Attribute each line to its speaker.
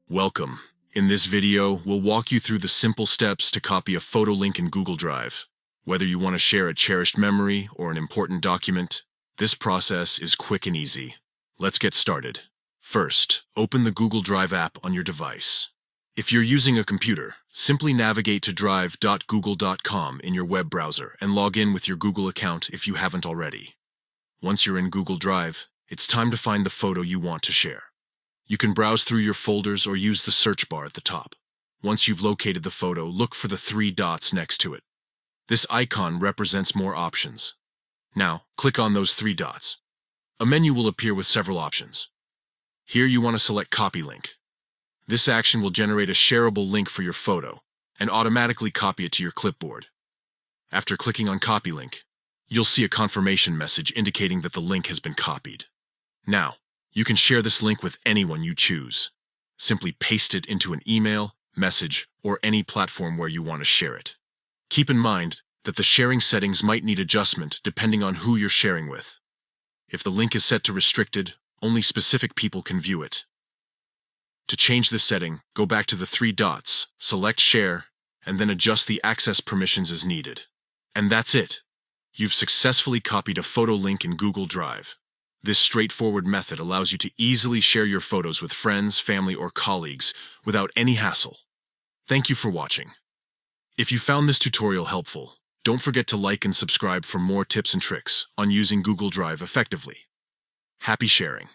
Speaker 1: Welcome. In this video, we'll walk you through the simple steps to copy a photo link in Google Drive. Whether you want to share a cherished memory or an important document, this process is quick and easy. Let's get started. First, open the Google Drive app on your device. If you're using a computer, simply navigate to drive.google.com in your web browser and log in with your Google account if you haven't already. Once you're in Google Drive, it's time to find the photo you want to share. You can browse through your folders or use the search bar at the top. Once you've located the photo, look for the three dots next to it. This icon represents more options. Now, click on those three dots. A menu will appear with several options. Here you want to select Copy Link. This action will generate a shareable link for your photo and automatically copy it to your clipboard. After clicking on Copy Link, you'll see a confirmation message indicating that the link has been copied. Now, you can share this link with anyone you choose. Simply paste it into an email, message, or any platform where you want to share it. Keep in mind that the sharing settings might need adjustment depending on who you're sharing with. If the link is set to restricted, only specific people can view it. To change this setting, go back to the three dots, select Share, and then adjust the access permissions as needed. And that's it. You've successfully copied a photo link in Google Drive. This straightforward method allows you to easily share your photos with friends, family, or colleagues without any hassle. Thank you for watching. If you found this tutorial helpful, don't forget to like and subscribe for more tips and tricks on using Google Drive effectively. Happy sharing!